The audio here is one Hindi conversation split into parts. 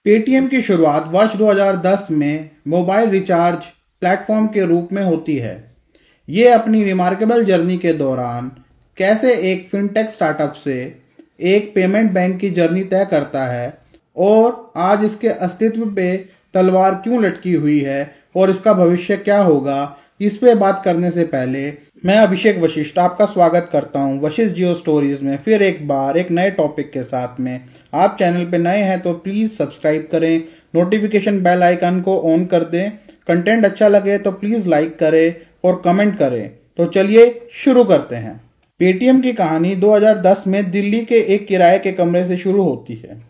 पेटीएम की शुरुआत वर्ष 2010 में मोबाइल रिचार्ज प्लेटफॉर्म के रूप में होती है। ये अपनी रिमार्केबल जर्नी के दौरान कैसे एक फिनटेक स्टार्टअप से एक पेमेंट बैंक की जर्नी तय करता है और आज इसके अस्तित्व पे तलवार क्यों लटकी हुई है और इसका भविष्य क्या होगा, इस पे बात करने से पहले मैं अभिषेक वशिष्ठ आपका स्वागत करता हूं वशिष्ठ जियो स्टोरीज में फिर एक बार एक नए टॉपिक के साथ में। आप चैनल पे नए हैं तो प्लीज सब्सक्राइब करें, नोटिफिकेशन बेल आइकन को ऑन कर दें, कंटेंट अच्छा लगे तो प्लीज लाइक करें और कमेंट करें। तो चलिए शुरू करते हैं। पेटीएम की कहानी 2010 में दिल्ली के एक किराए के कमरे से शुरू होती है।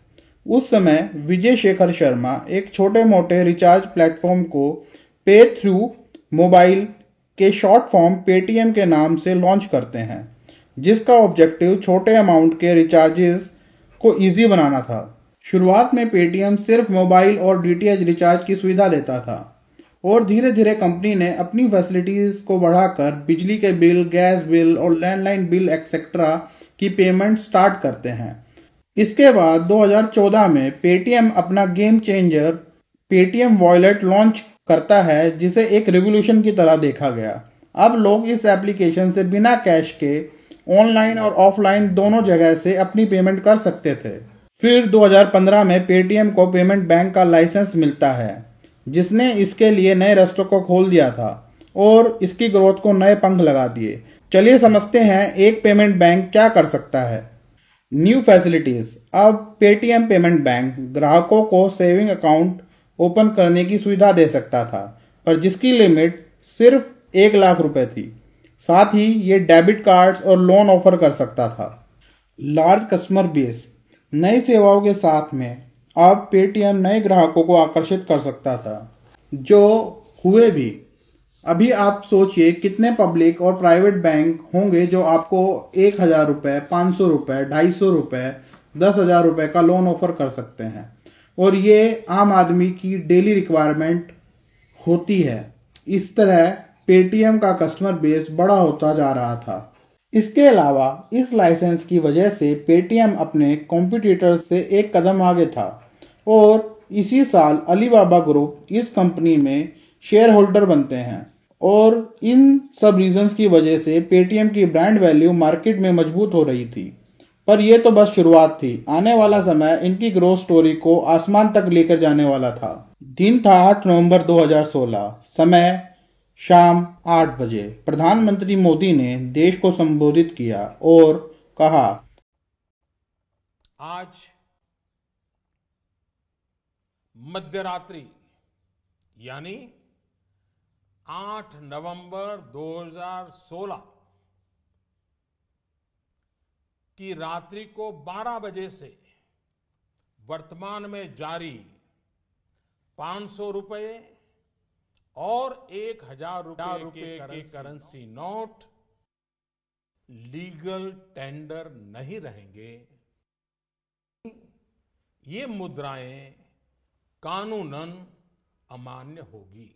उस समय विजय शेखर शर्मा एक छोटे मोटे रिचार्ज प्लेटफॉर्म को पे थ्रू मोबाइल के शॉर्ट फॉर्म पेटीएम के नाम से लॉन्च करते हैं, जिसका ऑब्जेक्टिव छोटे अमाउंट के रिचार्जेस को इजी बनाना था। शुरुआत में पेटीएम सिर्फ मोबाइल और डीटीएच रिचार्ज की सुविधा देता था और धीरे धीरे कंपनी ने अपनी फैसिलिटीज को बढ़ाकर बिजली के बिल, गैस बिल और लैंडलाइन बिल एक्सेट्रा की पेमेंट स्टार्ट करते हैं। इसके बाद 2014 में पेटीएम अपना game changer Paytm wallet launch करता है, जिसे एक रिवॉल्यूशन की तरह देखा गया। अब लोग इस एप्लीकेशन से बिना कैश के ऑनलाइन और ऑफलाइन दोनों जगह से अपनी पेमेंट कर सकते थे। फिर 2015 में पेटीएम को पेमेंट बैंक का लाइसेंस मिलता है, जिसने इसके लिए नए रास्तों को खोल दिया था और इसकी ग्रोथ को नए पंख लगा दिए। चलिए समझते हैं एक पेमेंट बैंक क्या कर सकता है। New facilities. अब पेटीएम पेमेंट बैंक ग्राहकों को सेविंग अकाउंट ओपन करने की सुविधा दे सकता था, पर जिसकी लिमिट सिर्फ 1 लाख रुपए थी। साथ ही ये डेबिट कार्ड्स और लोन ऑफर कर सकता था। Large customer base. नई सेवाओं के साथ में अब पेटीएम नए ग्राहकों को आकर्षित कर सकता था, जो हुए भी। अभी आप सोचिए कितने पब्लिक और प्राइवेट बैंक होंगे जो आपको 1000 रुपए, 500 रुपए, 250 रुपए, 10,000 रुपए का लोन ऑफर कर सकते हैं, और ये आम आदमी की डेली रिक्वायरमेंट होती है। इस तरह पेटीएम का कस्टमर बेस बड़ा होता जा रहा था। इसके अलावा इस लाइसेंस की वजह से पेटीएम अपने कॉम्पिटिटर्स से एक कदम आगे था और इसी साल अलीबाबा ग्रुप इस कंपनी में शेयर होल्डर बनते हैं, और इन सब रीजंस की वजह से पेटीएम की ब्रांड वैल्यू मार्केट में मजबूत हो रही थी। पर यह तो बस शुरुआत थी। आने वाला समय इनकी ग्रोथ स्टोरी को आसमान तक लेकर जाने वाला था। दिन था 8 नवंबर 2016, समय शाम 8 बजे। प्रधानमंत्री मोदी ने देश को संबोधित किया और कहा, आज मध्यरात्रि यानी 8 नवंबर 2016 की रात्रि को 12 बजे से वर्तमान में जारी 500 रुपए और 1000 रुपए के करेंसी नोट लीगल टेंडर नहीं रहेंगे। ये मुद्राएं कानूनन अमान्य होगी।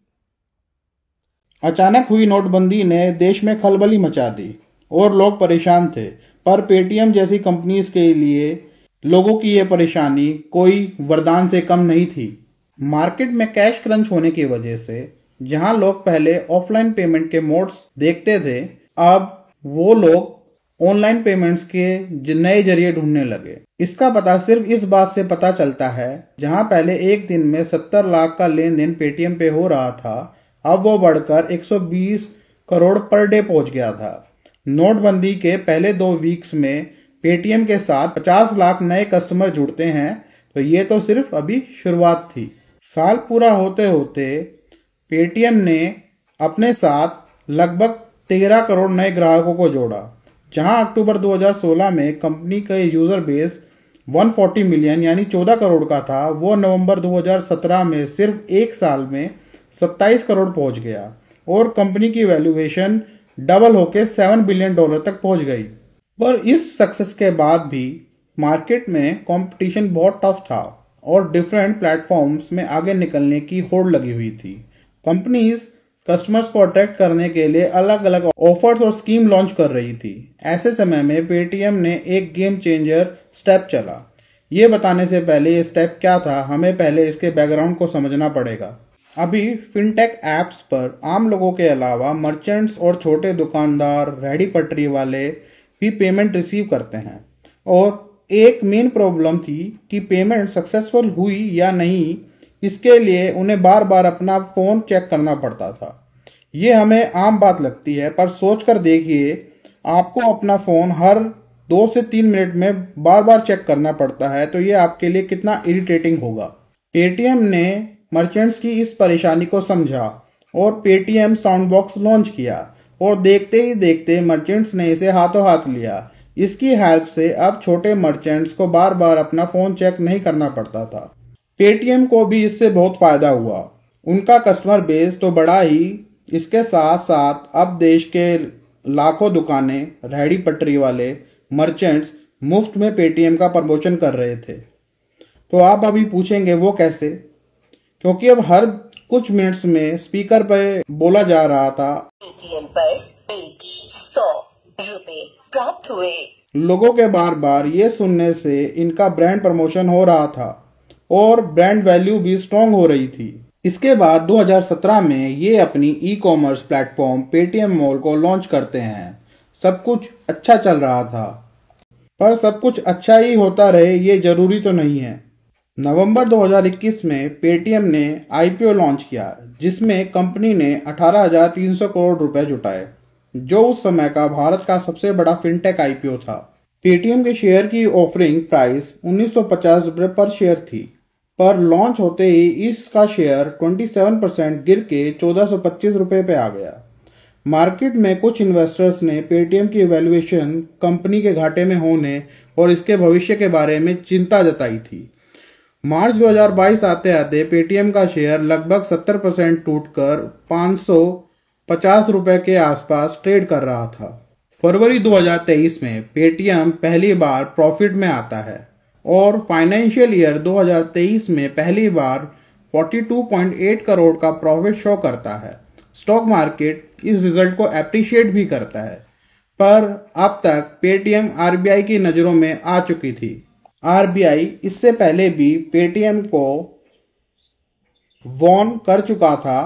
अचानक हुई नोटबंदी ने देश में खलबली मचा दी और लोग परेशान थे, पर पेटीएम जैसी कंपनीज के लिए लोगों की यह परेशानी कोई वरदान से कम नहीं थी। मार्केट में कैश क्रंच होने की वजह से जहां लोग पहले ऑफलाइन पेमेंट के मोड्स देखते थे, अब वो लोग ऑनलाइन पेमेंट्स के नए जरिए ढूंढने लगे। इसका पता सिर्फ इस बात से पता चलता है, जहां पहले एक दिन में 70 लाख का लेन देन पेटीएम पे हो रहा था, अब वो बढ़कर 120 करोड़ पर डे पहुंच गया था। नोटबंदी के पहले 2 वीक्स में पेटीएम के साथ 50 लाख नए कस्टमर जुड़ते हैं, तो ये तो सिर्फ अभी शुरुआत थी। साल पूरा होते होते पेटीएम ने अपने साथ लगभग 13 करोड़ नए ग्राहकों को जोड़ा। जहां अक्टूबर 2016 में कंपनी का यूजर बेस 140 मिलियन यानी 14 करोड़ का था, वो नवंबर 2017 में सिर्फ एक साल में 27 करोड़ पहुंच गया और कंपनी की वैल्यूएशन डबल होकर $7 बिलियन तक पहुंच गई। पर इस सक्सेस के बाद भी मार्केट में कंपटीशन बहुत टफ था और डिफरेंट प्लेटफॉर्म्स में आगे निकलने की होड़ लगी हुई थी। कंपनीज कस्टमर्स को अट्रैक्ट करने के लिए अलग अलग ऑफर्स और स्कीम लॉन्च कर रही थी। ऐसे समय में पेटीएम ने एक गेम चेंजर स्टेप चला। ये बताने से पहले ये स्टेप क्या था, हमें पहले इसके बैकग्राउंड को समझना पड़ेगा। अभी फिनटेक ऐप्स पर आम लोगों के अलावा मर्चेंट्स और छोटे दुकानदार, रेहड़ी पटरी वाले भी पेमेंट रिसीव करते हैं। और एक मेन प्रॉब्लम थी कि पेमेंट सक्सेसफुल हुई या नहीं, इसके लिए उन्हें बार बार अपना फोन चेक करना पड़ता था। ये हमें आम बात लगती है, पर सोचकर देखिए, आपको अपना फोन हर 2 से 3 मिनट में बार बार चेक करना पड़ता है, तो ये आपके लिए कितना इरिटेटिंग होगा। पेटीएम ने मर्चेंट्स की इस परेशानी को समझा और पेटीएम साउंड बॉक्स लॉन्च किया, और देखते ही देखते मर्चेंट्स ने इसे हाथों हाथ लिया। इसकी हेल्प से अब छोटे मर्चेंट्स को बार बार अपना फोन चेक नहीं करना पड़ता था। पेटीएम को भी इससे बहुत फायदा हुआ, उनका कस्टमर बेस तो बढ़ा ही, इसके साथ साथ अब देश के लाखों दुकानें, रेहड़ी पटरी वाले, मर्चेंट्स मुफ्त में पेटीएम का प्रमोशन कर रहे थे। तो आप अभी पूछेंगे वो कैसे? क्योंकि अब हर कुछ मिनट्स में स्पीकर पर बोला जा रहा था, पेटीएम पर 100 रुपए प्राप्त हुए। लोगों के बार बार ये सुनने से इनका ब्रांड प्रमोशन हो रहा था और ब्रांड वैल्यू भी स्ट्रांग हो रही थी। इसके बाद 2017 में ये अपनी e commerce platform Paytm mall को लॉन्च करते हैं। सब कुछ अच्छा चल रहा था, पर सब कुछ अच्छा ही होता रहे ये जरूरी तो नहीं है। नवंबर 2021 में पेटीएम ने आईपीओ लॉन्च किया, जिसमें कंपनी ने 18,300 करोड़ रुपए जुटाए, जो उस समय का भारत का सबसे बड़ा फिनटेक आईपीओ था। पेटीएम के शेयर की ऑफरिंग प्राइस 1950 रुपए पर शेयर थी, पर लॉन्च होते ही इसका शेयर 27% गिर के 1425 रुपए पे आ गया। मार्केट में कुछ इन्वेस्टर्स ने पेटीएम की वैल्यूएशन कंपनी के घाटे में होने और इसके भविष्य के बारे में चिंता जताई थी। मार्च 2022 आते आते पेटीएम का शेयर लगभग 70% टूटकर 550 रुपए के आसपास ट्रेड कर रहा था। फरवरी 2023 में पेटीएम पहली बार प्रॉफिट में आता है और फाइनेंशियल ईयर 2023 में पहली बार 42.8 करोड़ का प्रॉफिट शो करता है। स्टॉक मार्केट इस रिजल्ट को एप्रिशिएट भी करता है, पर अब तक पेटीएम आरबीआई की नजरों में आ चुकी थी। आरबीआई इससे पहले भी पेटीएम को वार्न कर चुका था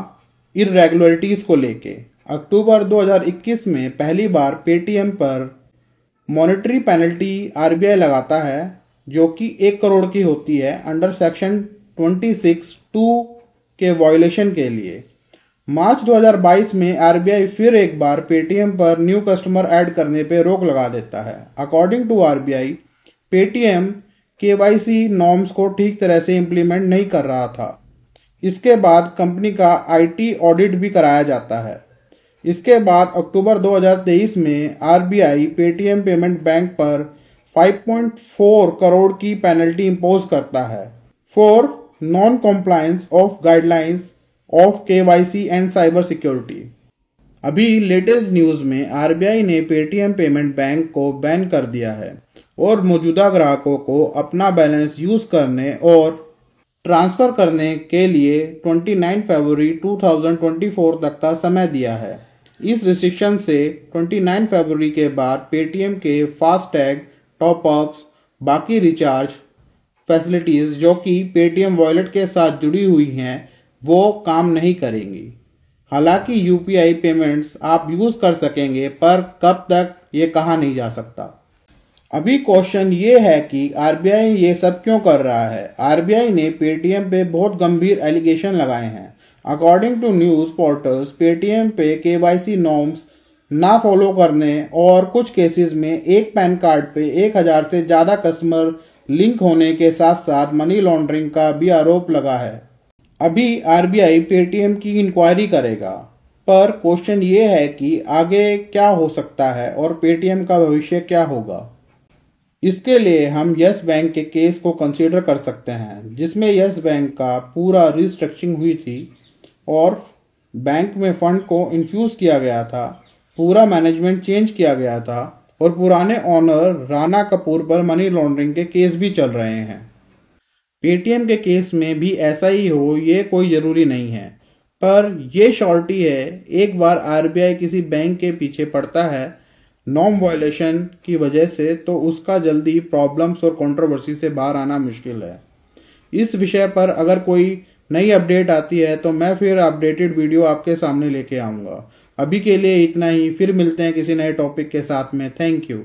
इररेगुलरिटीज को लेके। अक्टूबर 2021 में पहली बार पेटीएम पर मॉनेटरी पेनल्टी आरबीआई लगाता है, जो कि 1 करोड़ की होती है अंडर सेक्शन 26(2) के वायोलेशन के लिए। मार्च 2022 में आरबीआई फिर एक बार पेटीएम पर न्यू कस्टमर ऐड करने पर रोक लगा देता है। According to RBI, Paytm KYC norms को ठीक तरह से इंप्लीमेंट नहीं कर रहा था। इसके बाद कंपनी का आईटी ऑडिट भी कराया जाता है। इसके बाद अक्टूबर 2023 में आरबीआई पेटीएम पेमेंट बैंक पर 5.4 करोड़ की पेनल्टी इंपोज करता है for non compliance of guidelines of KYC and cyber security. अभी लेटेस्ट न्यूज में आरबीआई ने पेटीएम पेमेंट बैंक को बैन कर दिया है और मौजूदा ग्राहकों को अपना बैलेंस यूज करने और ट्रांसफर करने के लिए 29 फरवरी 2024 तक का समय दिया है। इस रिस्ट्रिक्शन से 29 फरवरी के बाद पेटीएम के फास्टैग, टॉपअप्स, बाकी रिचार्ज फैसिलिटीज जो कि पेटीएम वॉलेट के साथ जुड़ी हुई हैं, वो काम नहीं करेंगी। हालांकि यूपीआई पेमेंट्स आप यूज कर सकेंगे, पर कब तक ये कहा नहीं जा सकता। अभी क्वेश्चन ये है कि आरबीआई ये सब क्यों कर रहा है। आरबीआई ने पेटीएम पे बहुत गंभीर एलिगेशन लगाए हैं। According to news portals, Paytm पे केवाईसी नॉर्म्स ना फॉलो करने और कुछ केसेस में एक पैन कार्ड पे 1000 से ज्यादा कस्टमर लिंक होने के साथ साथ मनी लॉन्ड्रिंग का भी आरोप लगा है। अभी आरबीआई पेटीएम की इंक्वायरी करेगा, पर क्वेश्चन ये है कि आगे क्या हो सकता है और पेटीएम का भविष्य क्या होगा। इसके लिए हम यस बैंक के केस को कंसीडर कर सकते हैं, जिसमें यस बैंक का पूरा रिस्ट्रक्चरिंग हुई थी और बैंक में फंड को इन्फ्यूज किया गया था, पूरा मैनेजमेंट चेंज किया गया था और पुराने ऑनर राणा कपूर पर मनी लॉन्ड्रिंग के केस भी चल रहे हैं। पेटीएम के केस में भी ऐसा ही हो ये कोई जरूरी नहीं है, पर यह श्योरिटी है, एक बार आरबीआई किसी बैंक के पीछे पड़ता है नॉर्म वायलेशन की वजह से, तो उसका जल्दी प्रॉब्लम्स और कंट्रोवर्सी से बाहर आना मुश्किल है। इस विषय पर अगर कोई नई अपडेट आती है तो मैं फिर अपडेटेड वीडियो आपके सामने लेके आऊंगा। अभी के लिए इतना ही, फिर मिलते हैं किसी नए टॉपिक के साथ में। Thank you.